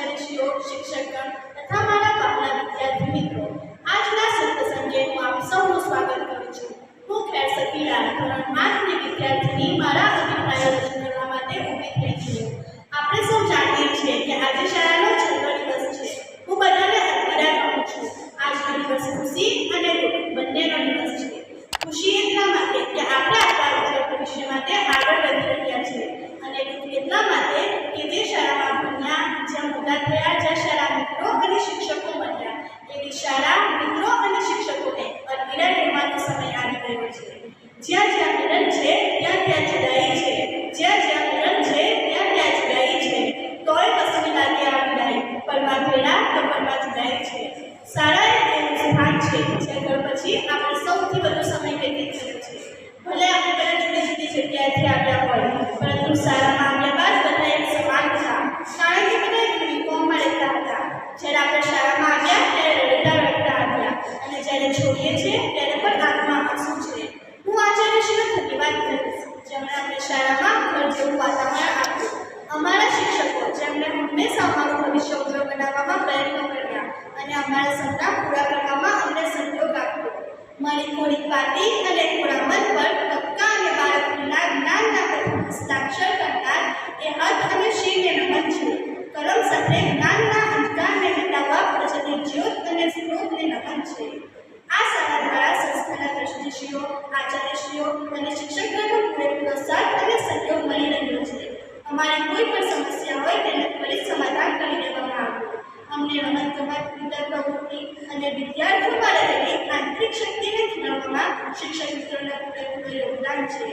આચાર્યશ્રીઓ, શિક્ષકગણ તથા મારા વહાલા વિદ્યાર્થી મિત્રો, આજના સત્સંગે હું આપ સૌનું સ્વાગત કરું છું. હું ખેર સતીલાલ, ધોરણ 8 ની વિદ્યાર્થીની મારા અભિપ્રાયો રજૂ કરવા માટે ઊભી થઈ છું. આપણે સૌ જાણીએ છીએ કે આજે શાળાનો છેલ્લો દિવસ છે. હું બધાને અલવિદા કહું છું. આજનો દિવસ ખુશી અને દુઃખ બંનેનો દિવસ છે. ખુશી એટલા માટે કે આપણે આપણા ઉજ્જવળ ભવિષ્ય માટે આગળ વધી રહ્યા છીએ, અને દુઃખ એટલા માટે કે જે શાળામાં ભણ્યા, જ્યાં મોટા થયા, જ્યાં શાળા મિત્રો અને શિક્ષકો બન્યા, એવી શાળા મિત્રો અને શિક્ષકોને અલવિદા કહેવાનો સમય આવી ગયો છે. જ્યાં જ્યાં મિલન છે ત્યાં ત્યાં જુદાઈ છે, જ્યાં જ્યાં મિલન છે ત્યાં ત્યાં જુદાઈ છે. તોય કસમી લાગે આ વિદાય, પળમાં ભેળા તો પળમાં જુદાઈ છે. શાળા એક એવું સ્થાન છે જ્યાં ઘર પછી આપણે સૌથી વધુ સમય વ્યતીત કરીએ છીએ. ભલે આપણે બધા જુદી જુદી જગ્યાએથી આવ્યા હોય, પરંતુ શાળામાં આવ્યા બાદ બધા એક સમાન હતા, કારણ કે બધા એક યુનિફોર્મમાં રહેતા હતા. જ્યારે આપણે શાળામાં આવ્યા ત્યારે રડતા રડતા આવ્યા, અને જ્યારે છોડીએ છીએ ત્યારે પણ આંખમાં આંસુ છે. હું આચાર્યશ્રીનો ધન્યવાદ કરીશ, જેમણે અમને શાળામાં ઘર જેવું વાતાવરણ આપ્યું. અમારા શિક્ષકો, જેમણે હંમેશા અમારું ભવિષ્ય ઉજ્જવળ બનાવવામાં પ્રયત્નો કર્યા અને અમારા સપના પૂરા કરવામાં અમને સહયોગ આપ્યો. મારી થોડીક વાતી અને થોડા મન પર કક્કા અને બાળકના જ્ઞાનના પ્રથમ હસ્તાક્ષર કરનાર એ હદ અને શ્રીને નમન છે. કલમ સાથે જ્ઞાનના અંધકારને મિટાવવા પ્રજ્વલિત જ્યોત અને સ્ત્રોતને નમન છે. આ શાળા દ્વારા સંસ્થાના ટ્રસ્ટીશ્રીઓ, આચાર્યશ્રીઓ અને શિક્ષકગણનો પૂરેપૂરો સાથ અને સહયોગ મળી રહ્યો છે. અમારી કોઈ પણ સમસ્યા હોય તેને ત્વરિત સમાધાન કરી દેવામાં આવ્યું. અમને રમતગમત, વિતર પ્રવૃત્તિ અને વિદ્યાર્થીઓમાં રહેલી આંતરિક શક્તિને ખીલવવામાં શિક્ષક મિત્રોના પૂરેપૂરું યોગદાન છે.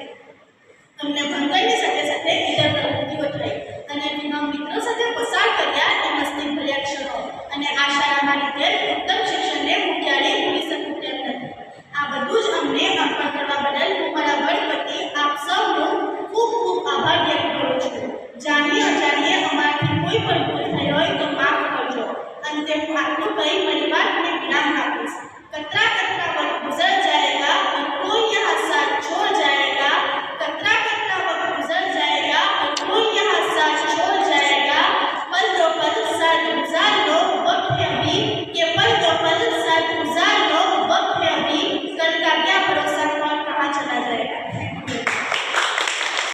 અમને ભણતરની સાથે સાથે વિતર પ્રવૃત્તિઓ થઈ અને તેમાં મિત્રો સાથે પસાર કર્યા એ મસ્તી ભર્યા ક્ષણો અને આ શાળામાં લીધેલ